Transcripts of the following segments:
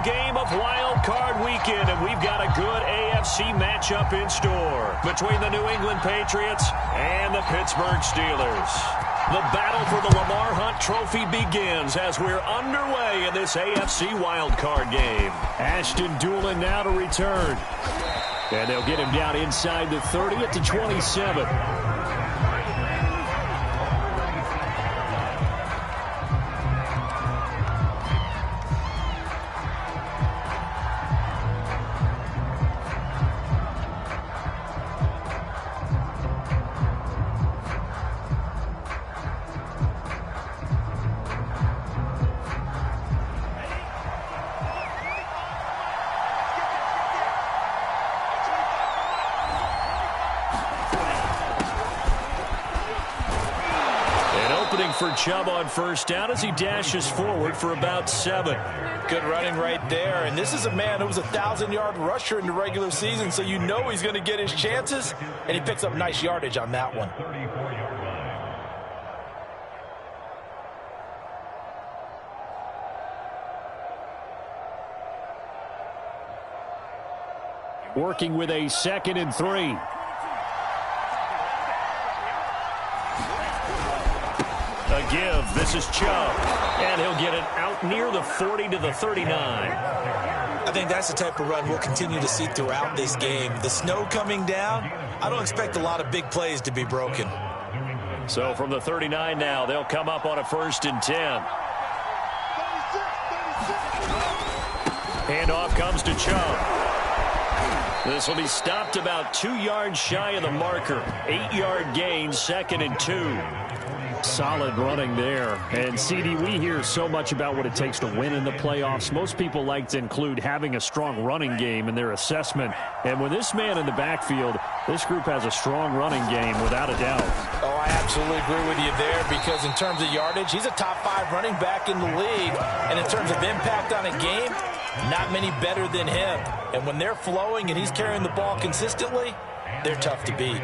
game of Wild Card Weekend, and we've got a good AFC matchup in store between the New England Patriots and the Pittsburgh Steelers. The battle for the Lamar Hunt Trophy begins as we're underway in this AFC Wild Card game. Ashton Doolin now to return. And they'll get him down inside the 30 at the 27. For Chubb on first down as he dashes forward for about 7. Good running right there. And this is a man who was a 1,000-yard rusher in the regular season, so you know he's going to get his chances, and he picks up nice yardage on that one. Working with a 2nd and 3. A give. This is Chubb. And he'll get it out near the 40 to the 39. I think that's the type of run we'll continue to see throughout this game. The snow coming down, I don't expect a lot of big plays to be broken. So from the 39 now, they'll come up on a 1st and 10. Handoff comes to Chubb. This will be stopped about 2 yards shy of the marker. 8-yard gain, 2nd and 2. Solid running there. And, CD, we hear so much about what it takes to win in the playoffs. Most people like to include having a strong running game in their assessment. And with this man in the backfield, this group has a strong running game without a doubt. Oh, I absolutely agree with you there because in terms of yardage, he's a top 5 running back in the league. And in terms of impact on a game, not many better than him. And when they're flowing and he's carrying the ball consistently, they're tough to beat.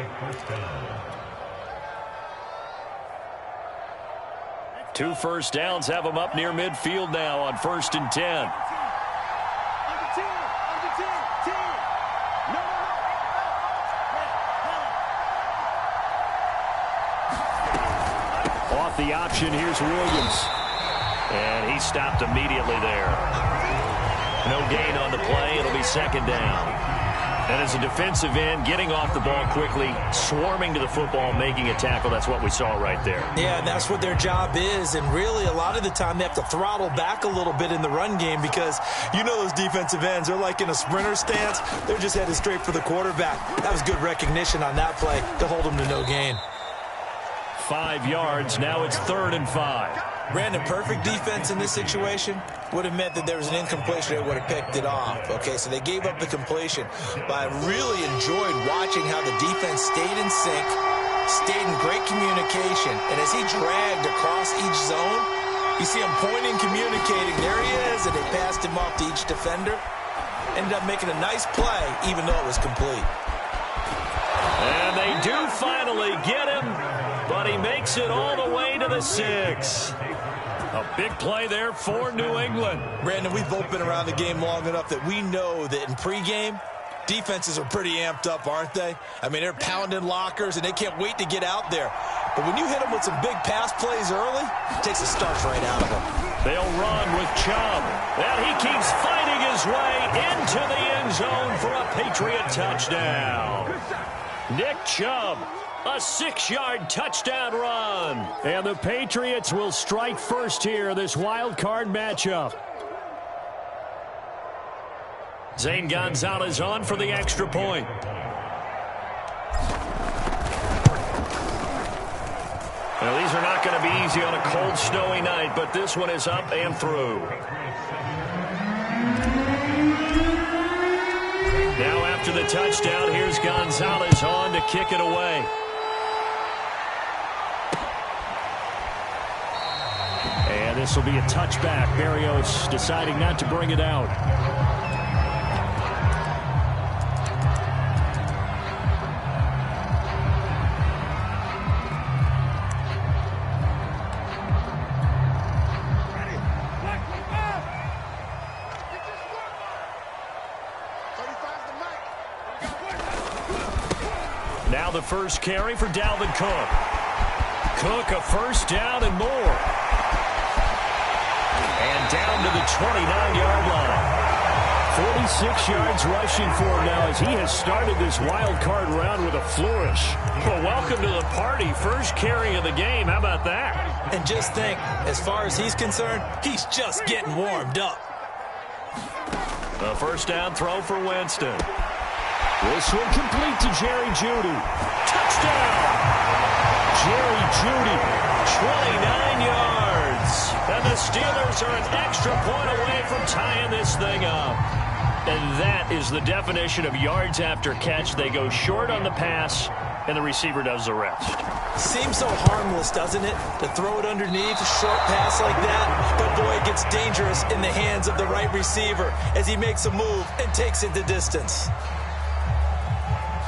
2 first downs have them up near midfield now on 1st and 10. Off the option, here's Williams. And he stopped immediately there. No gain on the play. It'll be 2nd down. And as a defensive end, getting off the ball quickly, swarming to the football, making a tackle, that's what we saw right there. Yeah, and that's what their job is. And really, a lot of the time, they have to throttle back a little bit in the run game because you know those defensive ends, they're like in a sprinter stance. They're just headed straight for the quarterback. That was good recognition on that play to hold them to no gain. 5 yards. Now it's 3rd and 5. Brandon, perfect defense in this situation would have meant that there was an incompletion. They would have picked it off. Okay, so they gave up the completion. But I really enjoyed watching how the defense stayed in sync, stayed in great communication. And as he dragged across each zone, you see him pointing, communicating. There he is, and they passed him off to each defender. Ended up making a nice play, even though it was complete. And they do finally get him, but he makes it all the way to the 6. A big play there for New England. Brandon, we've both been around the game long enough that we know that in pregame, defenses are pretty amped up, aren't they? I mean, they're pounding lockers, and they can't wait to get out there. But when you hit them with some big pass plays early, it takes the starch right out of them. They'll run with Chubb. And he keeps fighting his way into the end zone for a Patriot touchdown. Nick Chubb, a 6-yard touchdown run. And the Patriots will strike first here, this wild card matchup. Zane Gonzalez on for the extra point. Well, these are not going to be easy on a cold, snowy night, but this one is up and through. Now after the touchdown, here's Gonzalez on to kick it away. And this will be a touchback. Berrios deciding not to bring it out. Now the first carry for Dalvin Cook. Cook a first down and more. And down to the 29-yard line. 46 yards rushing for him now as he has started this wild card round with a flourish. Well, welcome to the party. First carry of the game. How about that? And just think, as far as he's concerned, he's just getting warmed up. A first down throw for Winston. This one complete to Jerry Jeudy. Touchdown! Jerry Jeudy. 29 yards. And the Steelers are an extra point away from tying this thing up. And that is the definition of yards after catch. They go short on the pass, and the receiver does the rest. Seems so harmless, doesn't it, to throw it underneath, a short pass like that? But, boy, it gets dangerous in the hands of the right receiver as he makes a move and takes it the distance.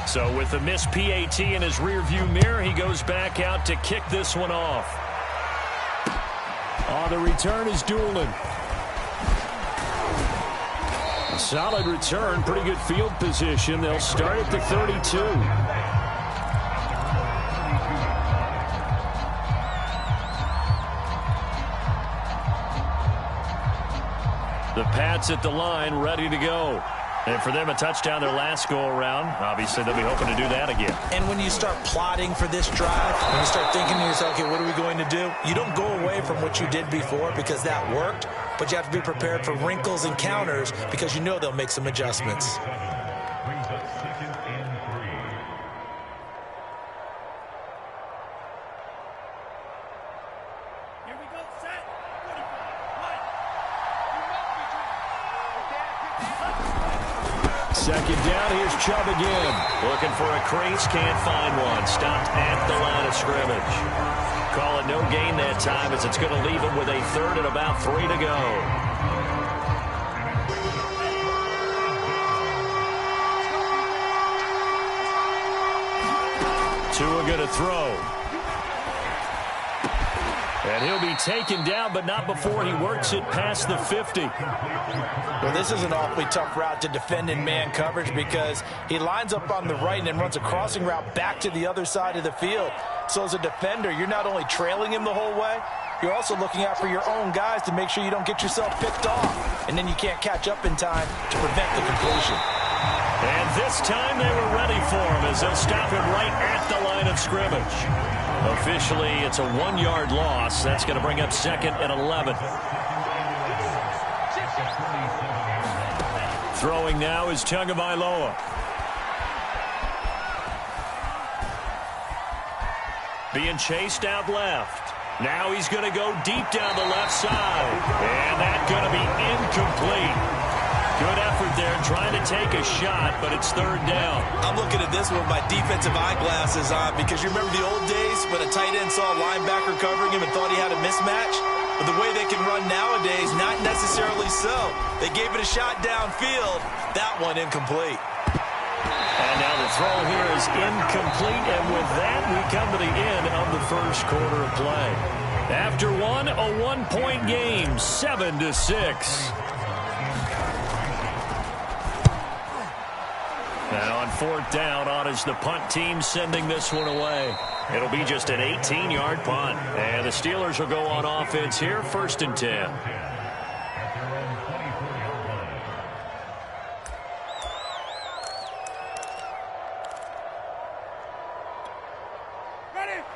So with the missed PAT in his rearview mirror, he goes back out to kick this one off. On the return is Doolin. A solid return, pretty good field position. They'll start at the 32. The Pats at the line, ready to go. And for them, a touchdown their last go-around. Obviously, they'll be hoping to do that again. And when you start plotting for this drive, when you start thinking to yourself, okay, what are we going to do? You don't go away from what you did before because that worked, but you have to be prepared for wrinkles and counters because you know they'll make some adjustments. Second down, here's Chubb again. Looking for a crease, can't find one. Stopped at the line of scrimmage. Call it no gain that time as it's going to leave him with a third and about 3 to go. Tua going to throw. And he'll be taken down, but not before he works it past the 50. Well, this is an awfully tough route to defend in man coverage because he lines up on the right and then runs a crossing route back to the other side of the field. So as a defender, you're not only trailing him the whole way, you're also looking out for your own guys to make sure you don't get yourself picked off. And then you can't catch up in time to prevent the completion. And this time they were ready for him as they'll stop him right at the line of scrimmage. Officially, it's a 1-yard loss. That's going to bring up second and 11. Throwing now is Tagovailoa. Being chased out left. Now he's going to go deep down the left side. And that's going to be incomplete. Good effort there, trying to take a shot, but it's third down. I'm looking at this with my defensive eyeglasses on because you remember the old days when a tight end saw a linebacker covering him and thought he had a mismatch? But the way they can run nowadays, not necessarily so. They gave it a shot downfield. That one incomplete. And now the throw here is incomplete, and with that, we come to the end of the first quarter of play. After one, a 1-point game, 7-6. Now on fourth down, on is the punt team sending this one away. It'll be just an 18-yard punt. And the Steelers will go on offense here, 1st and 10.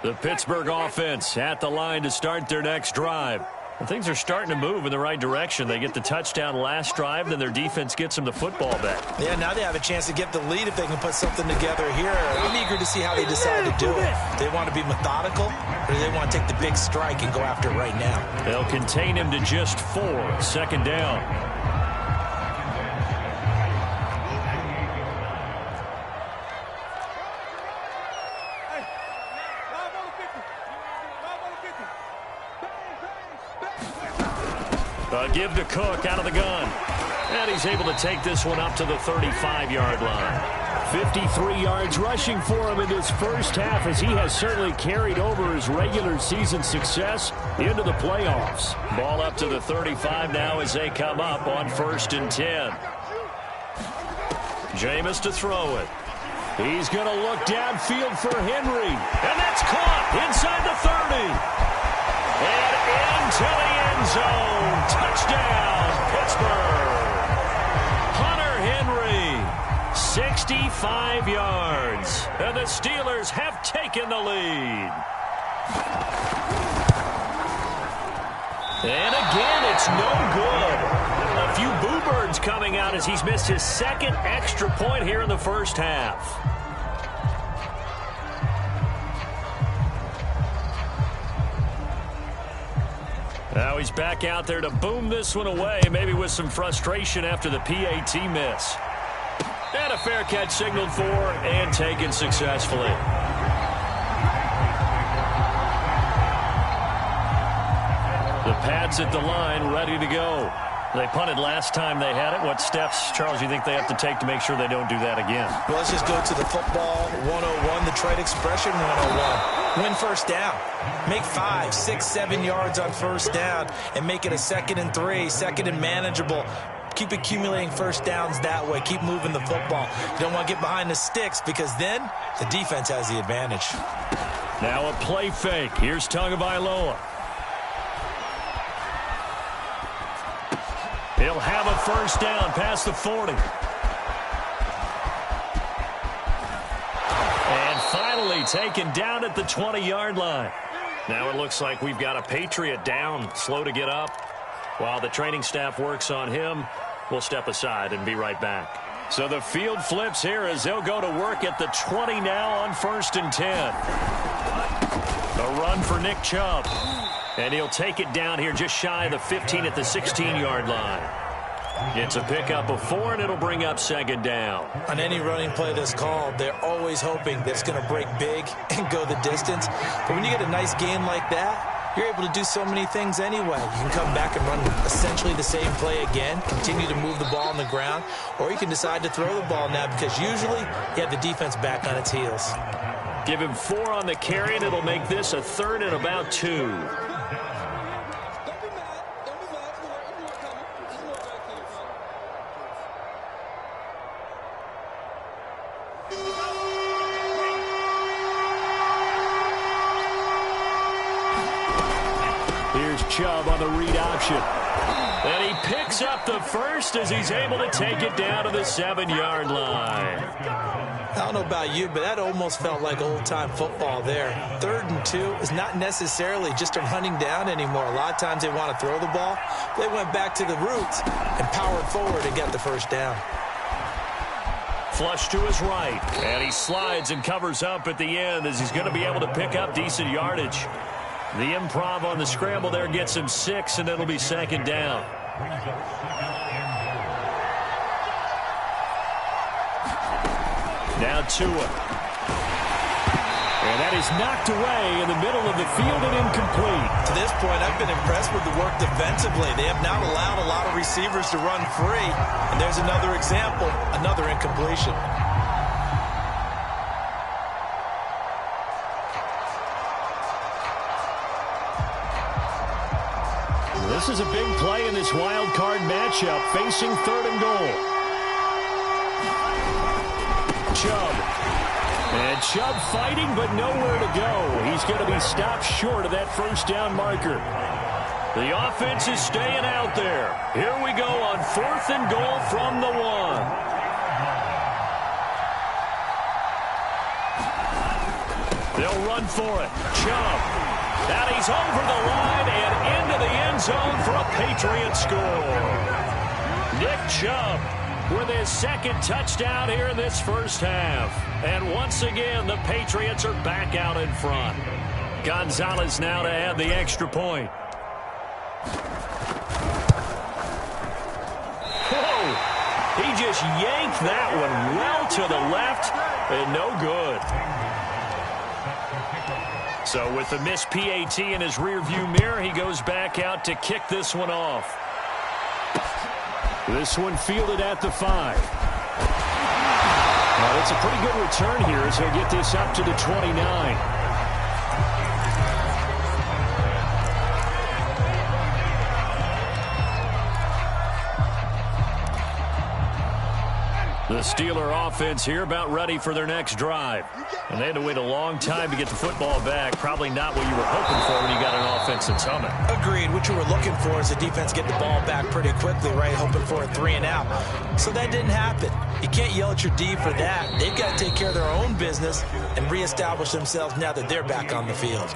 The Pittsburgh offense at the line to start their next drive. And things are starting to move in the right direction. They get the touchdown last drive, then their defense gets them the football back. Yeah, now they have a chance to get the lead if they can put something together here. I'm eager to see how they decide to do it. They want to be methodical, or do they want to take the big strike and go after it right now? They'll contain him to just 4. 2nd down. Give to Cook out of the gun. And he's able to take this one up to the 35-yard line. 53 yards rushing for him in this first half as he has certainly carried over his regular season success into the playoffs. Ball up to the 35 now as they come up on 1st and 10. Jameis to throw it. He's going to look downfield for Henry. And that's caught inside the 30. And into the end zone. Touchdown, Pittsburgh. Hunter Henry, 65 yards. And the Steelers have taken the lead. And again, it's no good. A few boo birds coming out as he's missed his second extra point here in the first half. Now he's back out there to boom this one away, maybe with some frustration after the PAT miss. And a fair catch signaled for and taken successfully. The Pats at the line, ready to go. They punted last time they had it. What steps, Charles, you think they have to take to make sure they don't do that again? Well, let's just go to the football 101, the trade expression 101. Win first down. Make 5, 6, 7 yards on first down and make it a 2nd and 3, 2nd and manageable. Keep accumulating first downs that way. Keep moving the football. You don't want to get behind the sticks because then the defense has the advantage. Now a play fake. Here's Tagovailoa. He'll have a first down past the 40. And finally taken down at the 20-yard line. Now it looks like we've got a Patriot down, slow to get up. While the training staff works on him, we'll step aside and be right back. So the field flips here as they'll go to work at the 20 now on 1st and 10. A run for Nick Chubb. And he'll take it down here just shy of the 15 at the 16-yard line. It's a pickup of 4, and it'll bring up 2nd down. On any running play that's called, they're always hoping that it's going to break big and go the distance. But when you get a nice gain like that, you're able to do so many things anyway. You can come back and run essentially the same play again, continue to move the ball on the ground, or you can decide to throw the ball now because usually you have the defense back on its heels. Give him 4 on the carry, and it'll make this a 3rd and about 2. Here's Chubb on the read option. And he picks up the first as he's able to take it down to the 7-yard line. I don't know about you, but that almost felt like old-time football there. 3rd and 2 is not necessarily just a running down anymore. A lot of times they want to throw the ball. They went back to the roots and powered forward and got the first down. Flush to his right. And he slides and covers up at the end as he's going to be able to pick up decent yardage. The improv on the scramble there gets him 6, and it'll be 2nd down. Now Tua. And that is knocked away in the middle of the field and incomplete. To this point, I've been impressed with the work defensively. They have not allowed a lot of receivers to run free. And there's another example, another incompletion. This is a big play in this wild card matchup, facing 3rd and goal. Chubb. And Chubb fighting, but nowhere to go. He's going to be stopped short of that first down marker. The offense is staying out there. Here we go on 4th and goal from the 1. They'll run for it. Chubb. And he's over the line and into the end zone for a Patriot score. Nick Chubb with his 2nd touchdown here in this first half. And once again, the Patriots are back out in front. Gonzalez now to add the extra point. Whoa! He just yanked that one well to the left and no good. So with the missed PAT in his rearview mirror, he goes back out to kick this one off. This one fielded at the 5. Well, it's a pretty good return here as he'll get this up to the 29. The Steeler offense here about ready for their next drive. And they had to wait a long time to get the football back. Probably not what you were hoping for when you got an offense that's humming. Agreed. What you were looking for is the defense get the ball back pretty quickly, right? Hoping for a 3 and out. So that didn't happen. You can't yell at your D for that. They've got to take care of their own business and reestablish themselves now that they're back on the field.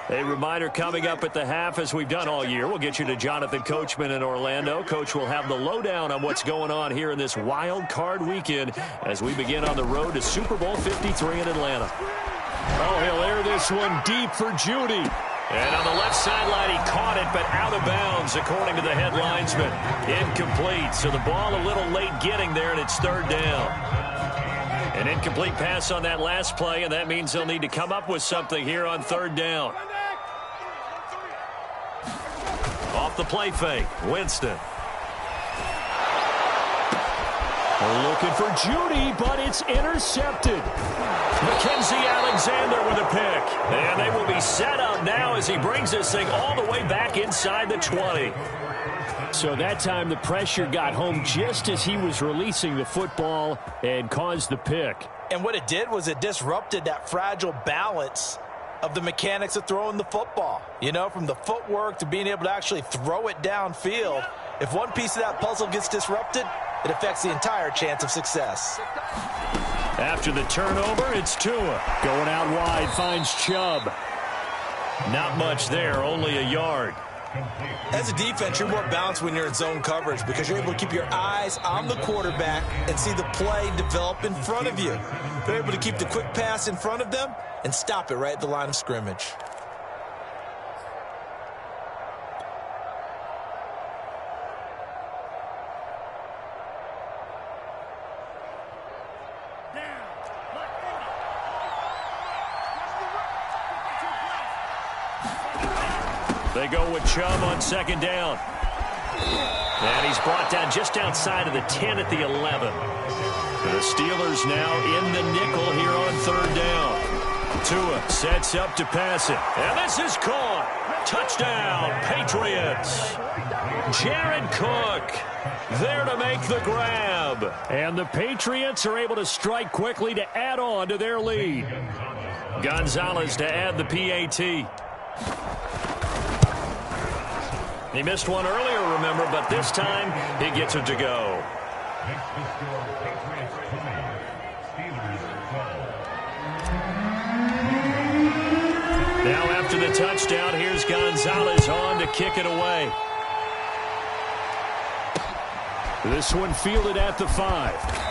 A reminder coming up at the half, as we've done all year. We'll get you to Jonathan Coachman in Orlando. Coach will have the lowdown on what's going on here in this wild card weekend as we begin on the road to Super Bowl 53 in Atlanta. Oh, he'll air this one deep for Judy. And on the left sideline, he caught it, but out of bounds, according to the head linesman. Incomplete, so the ball a little late getting there, and it's third down. An incomplete pass on that last play, and that means they'll need to come up with something here on third down. Off the play fake, Winston. They're looking for Judy, but it's intercepted. Mackenzie Alexander with a pick. And they will be set up now as he brings this thing all the way back inside the 20. So that time the pressure got home just as he was releasing the football and caused the pick. And what it did was it disrupted that fragile balance of the mechanics of throwing the football. You know, from the footwork to being able to actually throw it downfield. If one piece of that puzzle gets disrupted, it affects the entire chance of success. After the turnover, it's Tua. Going out wide, finds Chubb. Not much there, only a yard. As a defense, you're more balanced when you're in zone coverage because you're able to keep your eyes on the quarterback and see the play develop in front of you. You're able to keep the quick pass in front of them and stop it right at the line of scrimmage. They go with Chubb on second down. And he's brought down just outside of the 10 at the 11. The Steelers now in the nickel here on third down. Tua sets up to pass it. And this is caught. Touchdown, Patriots. Jared Cook there to make the grab. And the Patriots are able to strike quickly to add on to their lead. Gonzalez to add the PAT. He missed one earlier, remember, but this time he gets it to go. Now after the touchdown, here's Gonzalez on to kick it away. This one fielded at the 5.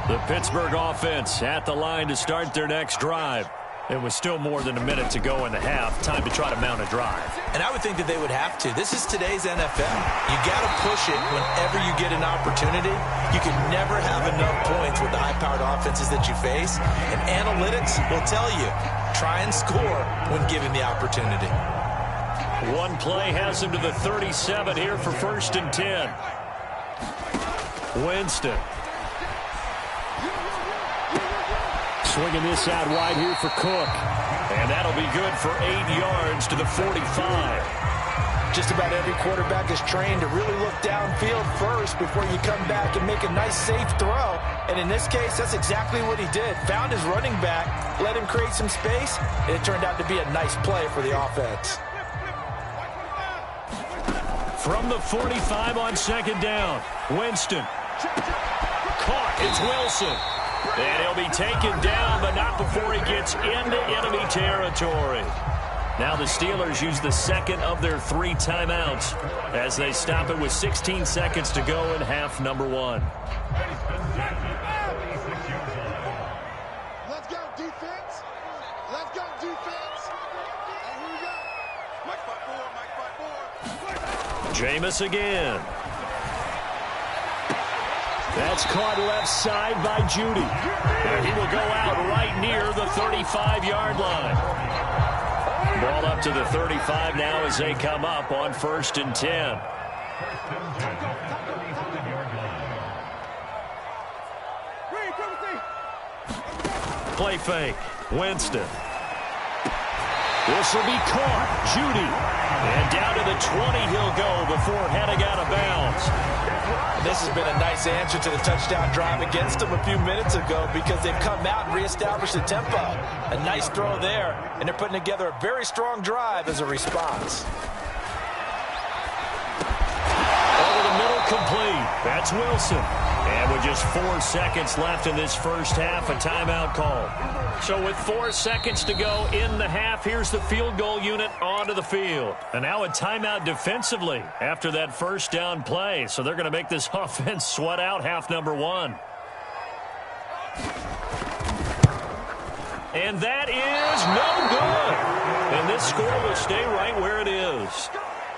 The Pittsburgh offense at the line to start their next drive. It was still more than a minute to go in the half. Time to try to mount a drive. And I would think that they would have to. This is today's NFL. You got to push it whenever you get an opportunity. You can never have enough points with the high-powered offenses that you face. And analytics will tell you, try and score when given the opportunity. One play has him to the 37 here for 1st and 10. Winston. Swinging this out wide here for Cook. And that'll be good for 8 yards to the 45. Just about every quarterback is trained to really look downfield first before you come back and make a nice, safe throw. And in this case, that's exactly what he did. Found his running back, let him create some space, and it turned out to be a nice play for the offense. From the 45 on second down, Winston. Caught. It's Wilson. And he'll be taken down, but not before he gets into enemy territory. Now the Steelers use the second of their 3 timeouts as they stop it with 16 seconds to go in half number 1. Let's go, defense. Let's go, defense. And here we go. Mike 5-4, Mike 5-4. Jameis again. That's caught left side by Judy. And he will go out right near the 35-yard line. Ball up to the 35 now as they come up on 1st and 10. Play fake. Winston. This will be caught. Judy. And down to the 20 he'll go before heading out of bounds. And this has been a nice answer to the touchdown drive against them a few minutes ago because they've come out and reestablished the tempo. A nice throw there, and they're putting together a very strong drive as a response. Over the middle, complete. That's Wilson. And with just 4 seconds left in this first half, a timeout call. So with 4 seconds to go in the half, here's the field goal unit onto the field. And now a timeout defensively after that first down play. So they're going to make this offense sweat out half number 1. And that is no good. And this score will stay right where it is.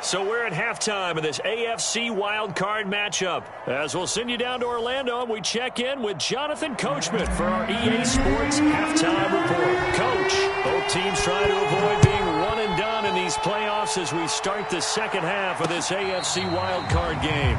So we're at halftime of this AFC wildcard matchup. As we'll send you down to Orlando, and we check in with Jonathan Coachman for our EA Sports Halftime Report. Coach, both teams trying to avoid being one and done in these playoffs as we start the second half of this AFC wildcard game.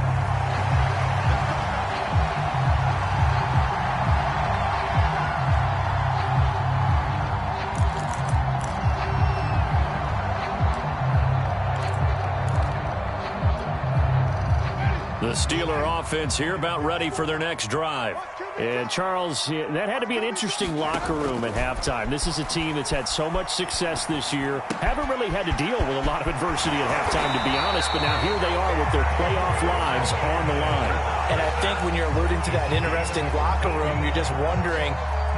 The Steeler offense here about ready for their next drive. And, Charles, that had to be an interesting locker room at halftime. This is a team that's had so much success this year. Haven't really had to deal with a lot of adversity at halftime, to be honest. But now here they are with their playoff lives on the line. And I think when you're alluding to that interesting locker room, you're just wondering,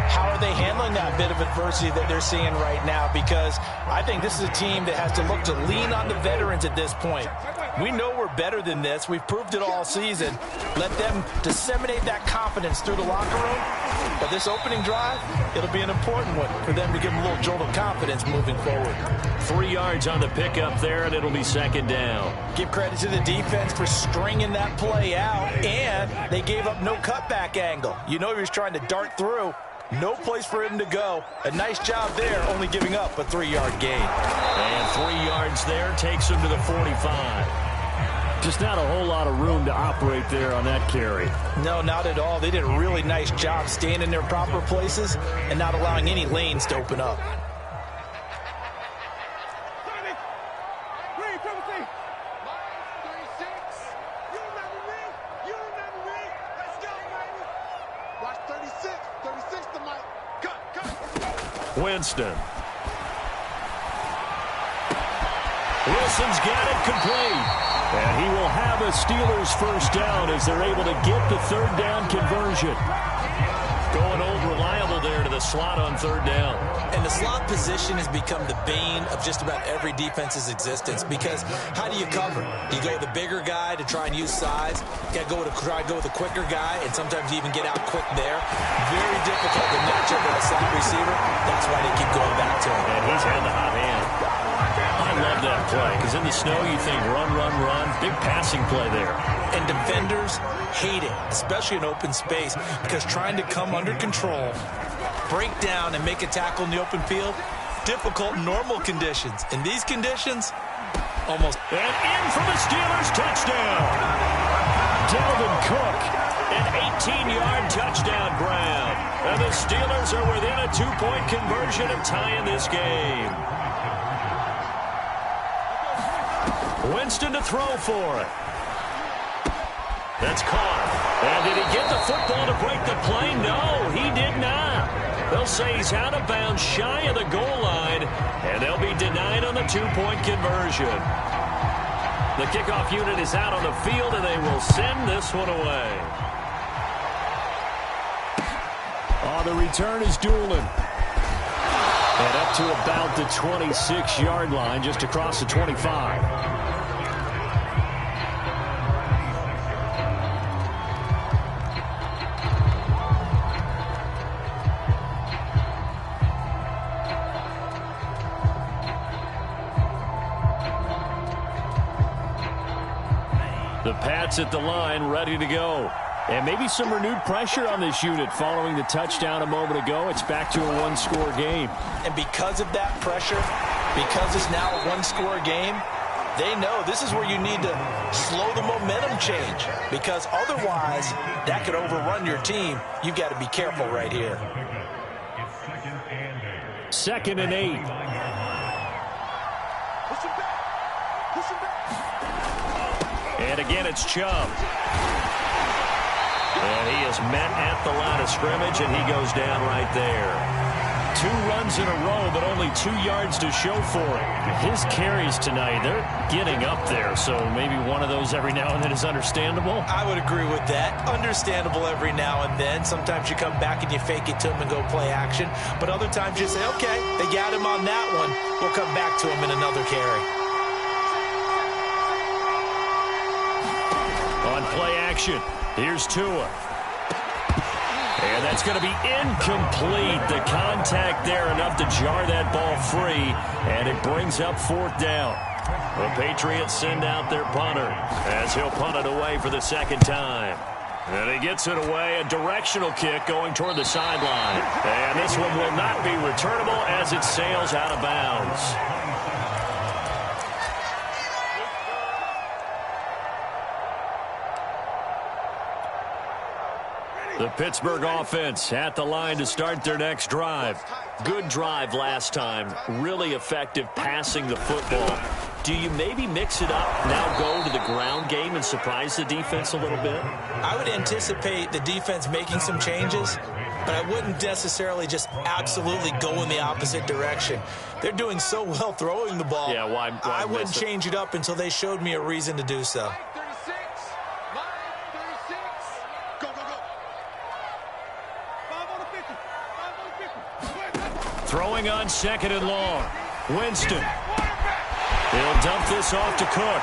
how are they handling that bit of adversity that they're seeing right now? Because I think this is a team that has to look to lean on the veterans at this point. We know we're better than this. We've proved it all season. Let them disseminate that confidence through the locker room. But this opening drive, it'll be an important one for them to give them a little jolt of confidence moving forward. 3 yards on the pickup there, and it'll be second down. Give credit to the defense for stringing that play out, and they gave up no cutback angle. You know he was trying to dart through. No place for him to go. A nice job there, only giving up a 3-yard gain. And 3 yards there takes him to the 45. Just not a whole lot of room to operate there on that carry. No, not at all. They did a really nice job staying in their proper places and not allowing any lanes to open up. Winston. Wilson's got it complete. And he will have a Steelers first down as they're able to get the third down conversion. Going old reliable there to the slot on third down. And the slot position has become the bane of just about every defense's existence because how do you cover? Do you go with the bigger guy to try and use size? You got to try to go with the quicker guy, and sometimes you even get out quick there. Very difficult to match up with a slot receiver. That's why they keep going back to him. And he's had the hot hand. I love that play because in the snow you think run, run, run. Big passing play there. And defenders hate it, especially in open space, because trying to come under control, break down, and make a tackle in the open field, difficult in normal conditions. In these conditions, almost. And in for the Steelers touchdown. Dalvin Cook, an 18-yard touchdown grab. And the Steelers are within a 2-point conversion of tying this game. Winston to throw for it. That's caught. And did he get the football to break the play? No, he did not. They'll say he's out of bounds shy of the goal line, and they'll be denied on the 2-point conversion. The kickoff unit is out on the field, and they will send this one away. The return is Doolin. And up to about the 26-yard line, just across the 25. The Pats at the line, ready to go. And maybe some renewed pressure on this unit following the touchdown a moment ago. It's back to a one-score game. And because of that pressure, because it's now a one-score game, they know this is where you need to slow the momentum change. Because otherwise, that could overrun your team. You've got to be careful right here. 2nd and 8. And again, it's Chubb. And he is met at the line of scrimmage, and he goes down right there. 2 runs in a row, but only 2 yards to show for it. His carries tonight, they're getting up there, so maybe one of those every now and then is understandable. I would agree with that. Understandable every now and then. Sometimes you come back and you fake it to him and go play action. But other times you say, okay, they got him on that one. We'll come back to him in another carry. On play action, here's Tua. And that's going to be incomplete. The contact there enough to jar that ball free, and it brings up 4th down. The Patriots send out their punter as he'll punt it away for the 2nd time. And he gets it away, a directional kick going toward the sideline. And this one will not be returnable as it sails out of bounds. The Pittsburgh offense at the line to start their next drive. Good drive last time. Really effective passing the football. Do you maybe mix it up, now go to the ground game and surprise the defense a little bit? I would anticipate the defense making some changes, but I wouldn't necessarily just absolutely go in the opposite direction. They're doing so well throwing the ball. Yeah, why I wouldn't change it up until they showed me a reason to do so. Throwing on 2nd and long. Winston. He'll dump this off to Cook.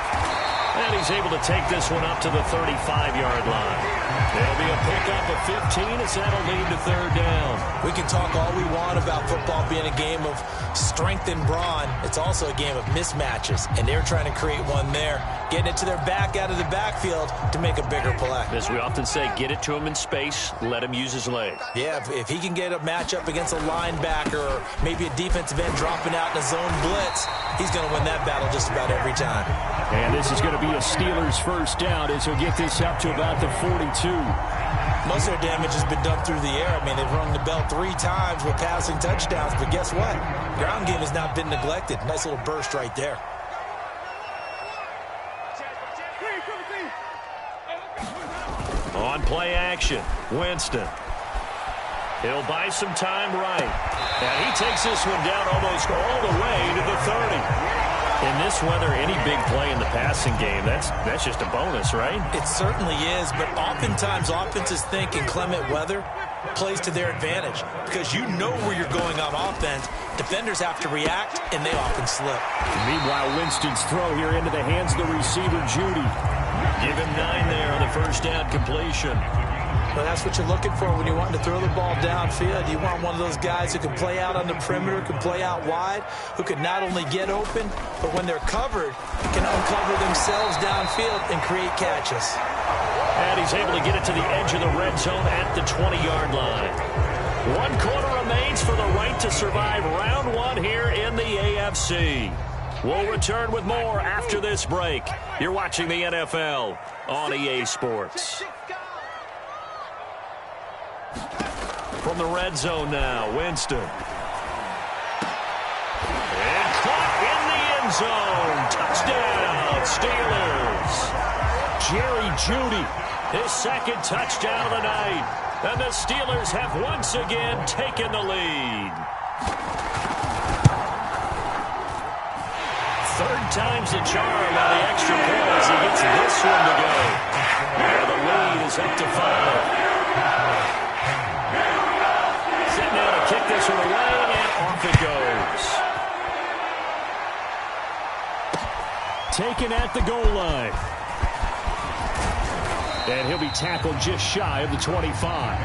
And he's able to take this one up to the 35-yard line. There'll be a pickup of 15 as that'll lead to 3rd down. We can talk all we want about football being a game of strength and brawn. It's also a game of mismatches, and they're trying to create one there, getting it to their back out of the backfield to make a bigger play. As we often say, get it to him in space, let him use his leg. Yeah, if he can get a matchup against a linebacker or maybe a defensive end dropping out in a zone blitz, he's going to win that battle just about every time. And this is going to be a Steelers 1st down as he'll get this up to about the 42. Most of their damage has been done through the air. I mean, they've rung the bell 3 times with passing touchdowns, but guess what? Ground game has not been neglected. Nice little burst right there. On play action, Winston. He'll buy some time right. And he takes this one down almost all the way to the 30. In this weather, any big play in the passing game, that's just a bonus, right? It certainly is, but oftentimes offenses think inclement weather plays to their advantage because you know where you're going on offense. Defenders have to react, and they often slip. Meanwhile, Winston's throw here into the hands of the receiver, Judy. Give him 9 there on the 1st down completion. Well, that's what you're looking for when you want to throw the ball downfield. You want one of those guys who can play out on the perimeter, can play out wide, who can not only get open, but when they're covered, can uncover themselves downfield and create catches. And he's able to get it to the edge of the red zone at the 20-yard line. 1 quarter remains for the right to survive round 1 here in the AFC. We'll return with more after this break. You're watching the NFL on EA Sports. From the red zone now, Winston. And caught in the end zone. Touchdown, Steelers. Jerry Jeudy, his 2nd touchdown of the night. And the Steelers have once again taken the lead. 3rd time's the charm on the extra point as he gets this one to go. And the lead is up to 5. Setting out to kick this one away, and off it goes. Taken at the goal line. And he'll be tackled just shy of the 25.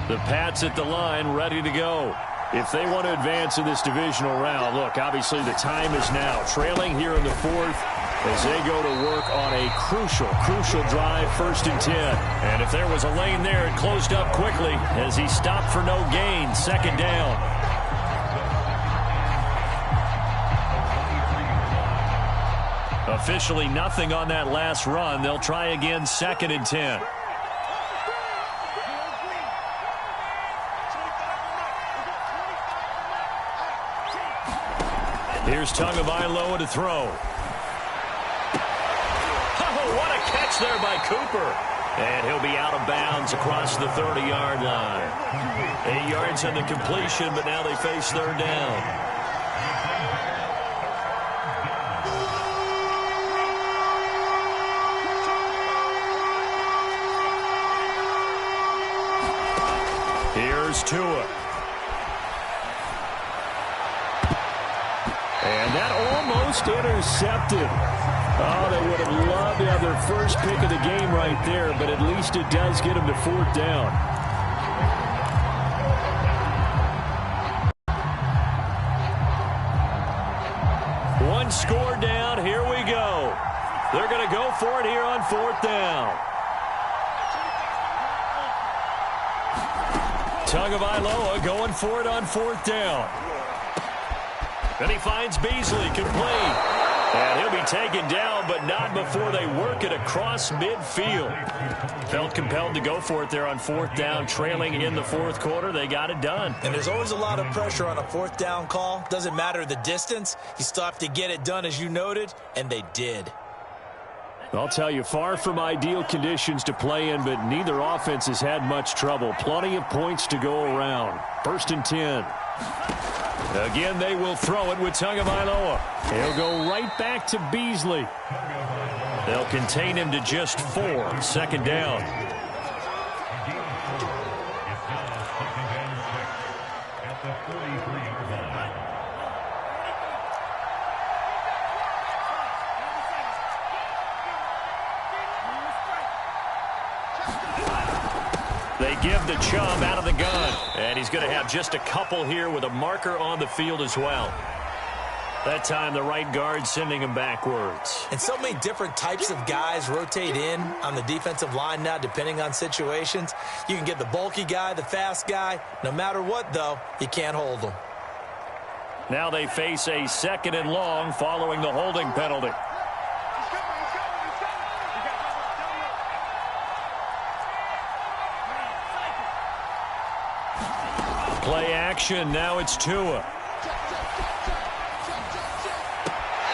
The Pats at the line, ready to go. If they want to advance in this divisional round, look, obviously the time is now. Trailing here in the 4th as they go to work on a a crucial drive, 1st and 10. And if there was a lane there, it closed up quickly as he stopped for no gain. 2nd down. Officially nothing on that last run. They'll try again, 2nd and 10. Here's Tagovailoa to throw. Oh, what a catch there by Cooper. And he'll be out of bounds across the 30-yard line. 8 yards on the completion, but now they face 3rd down. Here's Tua. And that almost intercepted. Oh, they would have loved to have their first pick of the game right there, but at least it does get them to 4th down. One score down. Here we go. They're going to go for it here on 4th down. Tagovailoa going for it on 4th down. And he finds Beasley, complete. And he'll be taken down, but not before they work it across midfield. Felt compelled to go for it there on 4th down, trailing in the 4th quarter. They got it done. And there's always a lot of pressure on a 4th down call. Doesn't matter the distance. You still have to get it done, as you noted, and they did. I'll tell you, far from ideal conditions to play in, but neither offense has had much trouble. Plenty of points to go around. 1st and 10. Again, they will throw it with Tagovailoa. He'll go right back to Beasley. They'll contain him to just 4. 2nd down. They give the Chubb out of the gun. And he's going to have just a couple here with a marker on the field as well. That time the right guard sending him backwards. And so many different types of guys rotate in on the defensive line now depending on situations. You can get the bulky guy, the fast guy. No matter what, though, you can't hold them. Now they face a 2nd and long following the holding penalty. Play action. Now it's Tua.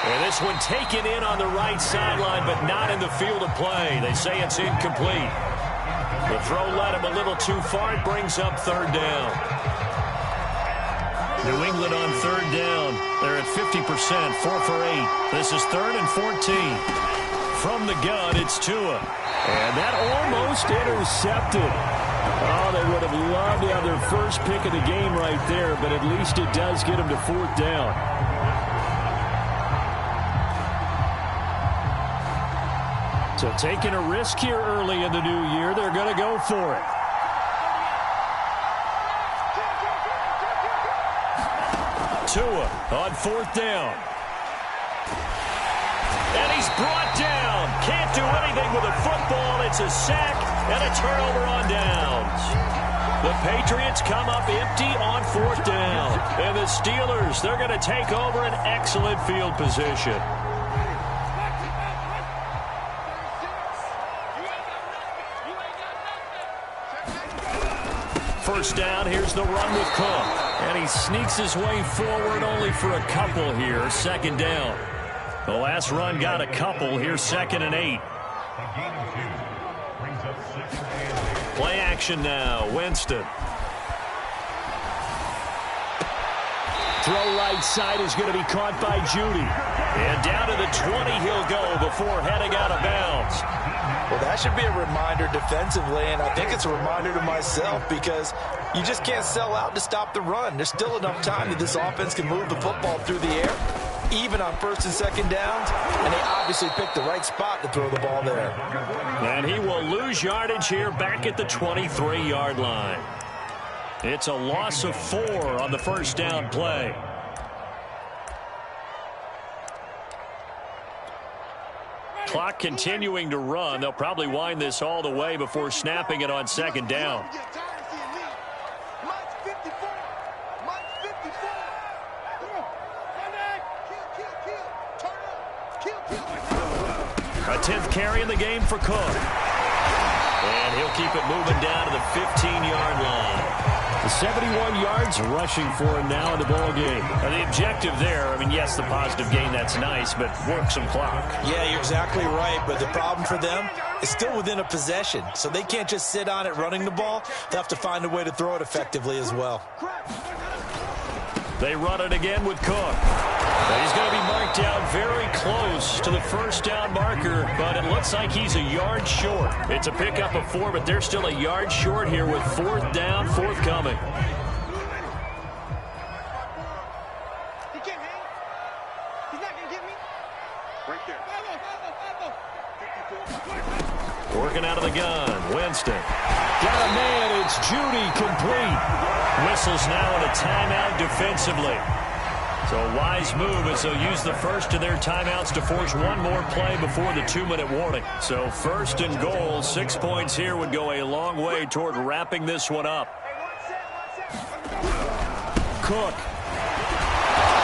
And this one taken in on the right sideline, but not in the field of play. They say it's incomplete. The throw led him a little too far. It brings up 3rd down. New England on 3rd down. They're at 50%, 4 for 8. This is 3rd and 14. From the gun, it's Tua. And that almost intercepted. Oh, they would have loved to have their first pick of the game right there, but at least it does get them to 4th down. So taking a risk here early in the new year, they're going to go for it. Tua on 4th down. And he's brought down. Can't do anything with a football. It's a sack and a turnover on downs. The Patriots come up empty on 4th down. And the Steelers, they're going to take over an excellent field position. First down, here's the run with Cook. And he sneaks his way forward only for a couple here. 2nd down. The last run got a couple. Here's 2nd and 8. Play action now. Winston. Throw right side is going to be caught by Judy. And down to the 20 he'll go before heading out of bounds. Well, that should be a reminder defensively, and I think it's a reminder to myself because you just can't sell out to stop the run. There's still enough time that this offense can move the football through the air, even on 1st and 2nd downs, and they obviously picked the right spot to throw the ball there. And he will lose yardage here back at the 23-yard line. It's a loss of 4 on the first down play. clock continuing to run. They'll probably wind this all the way before snapping it on second down. A 10th carry in the game for Cook. And he'll keep it moving down to the 15-yard line. The 71 yards rushing for him now in the ball game. The objective there, I mean, yes, the positive gain, that's nice, but work some clock. Yeah, you're exactly right, but the problem for them is still within a possession, so they can't just sit on it running the ball. They'll have to find a way to throw it effectively as well. They run it again with Cook. And he's going to be marked down very close to the first down marker, but it looks like he's a yard short. It's a pickup of 4, but they're still a yard short here with 4th down, forthcoming. He can't hang. He's not going to get me. Right there. Working out of the gun, Winston. Got a man, it's Judy, complete. Whistles now in a timeout defensively. So a wise move as they'll use the first of their timeouts to force one more play before the 2-minute warning. So 1st and goal, 6 points here would go a long way toward wrapping this one up. Cook.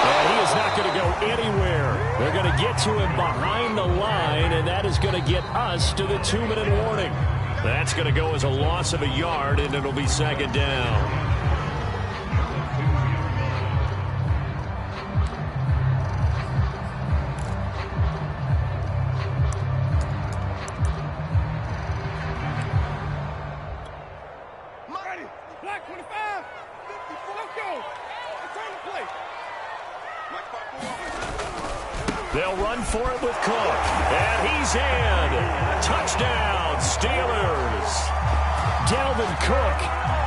And he is not going to go anywhere. They're going to get to him behind the line, and that is going to get us to the 2-minute warning. That's going to go as a loss of a yard, and it'll be second down. Black 25. 54. Let's go. Return the play. They'll run for it with Cook. And he's in. Touchdown, Steelers. Dalvin Cook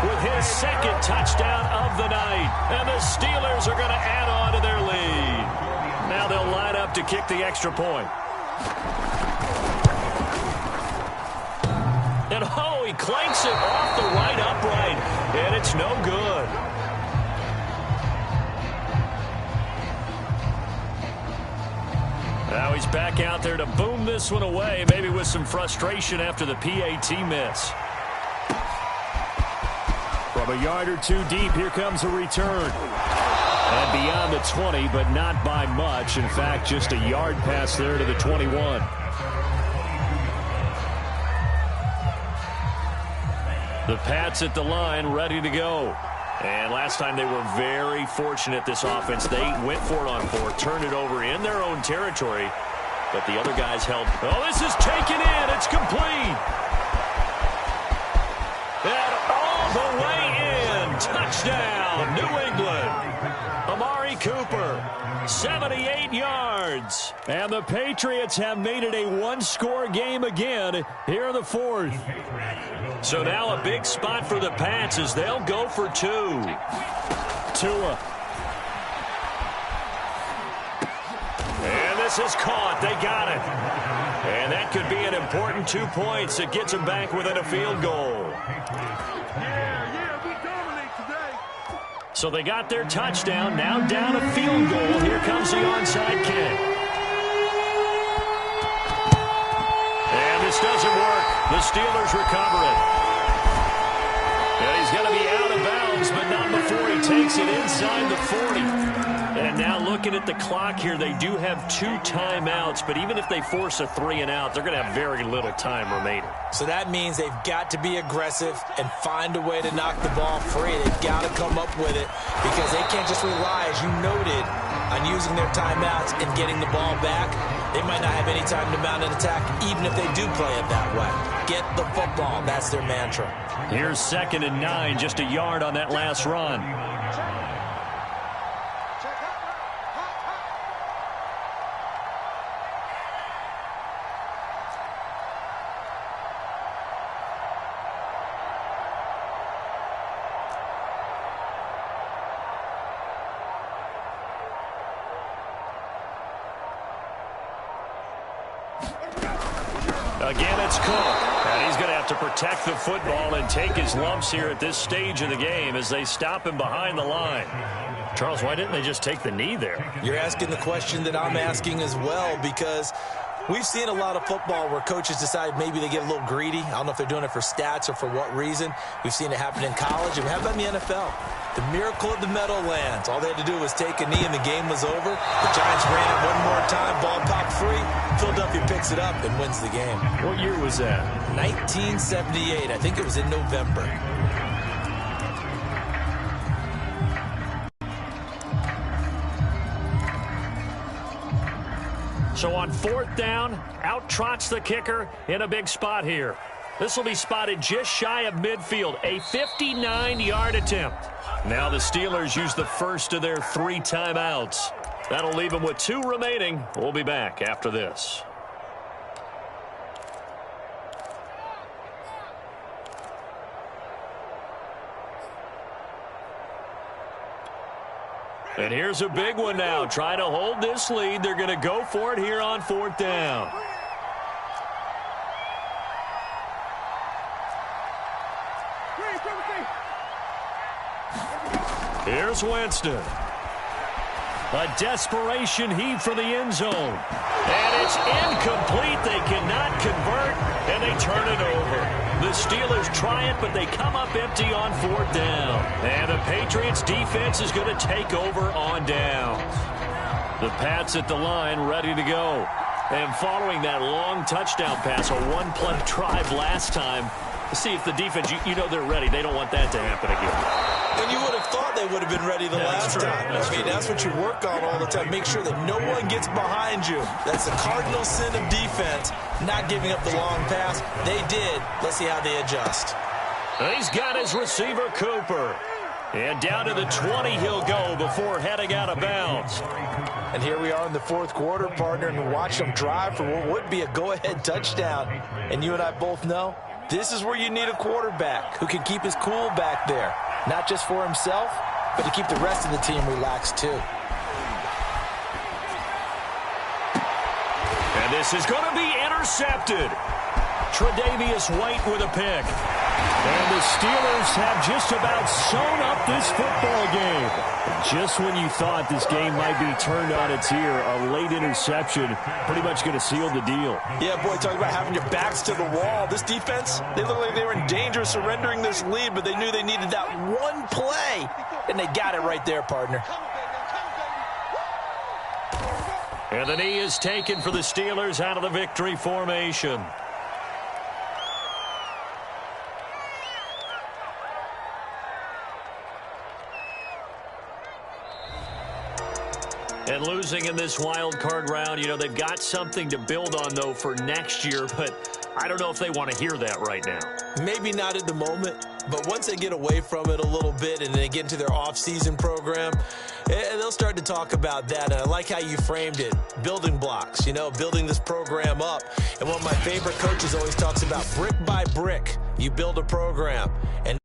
with his 2nd touchdown of the night. And the Steelers are going to add on to their lead. Now they'll line up to kick the extra point. And he clanks it off the right upright. And it's no good. Now he's back out there to boom this one away, maybe with some frustration after the PAT miss. From a yard or 2 deep, here comes a return. And beyond the 20, but not by much. In fact, just a yard pass there to the 21. The Pats at the line, ready to go. And last time they were very fortunate, this offense. They went for it on 4, turned it over in their own territory. But the other guys held. Oh, this is taken in. It's complete. And all the way in. Touchdown, New England. Amari Cooper, 78 yards. And the Patriots have made it a 1-score game again here in the 4th. So now a big spot for the Pats as they'll go for 2. Tua. And this is caught. They got it. And that could be an important 2 points that gets them back within a field goal. Yeah, we dominate today. So they got their touchdown. Now down a field goal. Here comes the onside kick. And this doesn't work. The Steelers recover it. And he's going to be out of bounds, but not before he takes it inside the 40. And now looking at the clock here, they do have 2 timeouts, but even if they force a 3-and-out, they're going to have very little time remaining. So that means they've got to be aggressive and find a way to knock the ball free. They've got to come up with it because they can't just rely, as you noted, on using their timeouts and getting the ball back. They might not have any time to mount an attack, even if they do play it that way. Get the football. That's their mantra. Here's 2nd and 9, just a yard on that last run. Again, it's Cook. And he's going to have to protect the football and take his lumps here at this stage of the game as they stop him behind the line. Charles, why didn't they just take the knee there? You're asking the question that I'm asking as well, because We've seen a lot of football where coaches decide maybe they get a little greedy. I don't know if they're doing it for stats or for what reason. We've seen it happen in college, and we have it in the NFL. The miracle of the Meadowlands. All they had to do was take a knee, and the game was over. The Giants ran it one more time. Ball popped free. Philadelphia picks it up and wins the game. What year was that? 1978. I think it was in November. So on 4th down, out trots the kicker in a big spot here. This will be spotted just shy of midfield, a 59-yard attempt. Now the Steelers use the first of their 3 timeouts. That'll leave them with 2 remaining. We'll be back after this. And here's a big one now. Trying to hold this lead. They're going to go for it here on 4th down. Here's Winston. A desperation heave for the end zone. And it's incomplete. They cannot convert, and they turn it over. The Steelers try it, but they come up empty on 4th down. And the Patriots defense is going to take over on downs. The Pats at the line ready to go. And following that long touchdown pass, a one-play drive last time, to see if the defense, you know they're ready. They don't want that to happen again. And you would have thought they would have been ready the last time. That's what you work on all the time. Make sure that no one gets behind you. That's the cardinal sin of defense, not giving up the long pass. They did. Let's see how they adjust. He's got his receiver, Cooper. And down to the 20 he'll go before heading out of bounds. And here we are in the 4th quarter, partner, and watch them drive for what would be a go-ahead touchdown. And you and I both know this is where you need a quarterback who can keep his cool back there. Not just for himself, but to keep the rest of the team relaxed too. And this is going to be intercepted. Tre'Davious White with a pick. And the Steelers have just about sewn up this football game. Just when you thought this game might be turned on its ear, a late interception pretty much going to seal the deal. Yeah, boy, talking about having your backs to the wall. This defense, they looked like they were in danger of surrendering this lead, but they knew they needed that one play, and they got it right there, partner. And the knee is taken for the Steelers out of the victory formation. And losing in this wild card round, you know, they've got something to build on, though, for next year. But I don't know if they want to hear that right now. Maybe not at the moment, but once they get away from it a little bit and they get into their off-season program, they'll start to talk about that. And I like how you framed it, building blocks, you know, building this program up. And one of my favorite coaches always talks about brick by brick, you build a program. And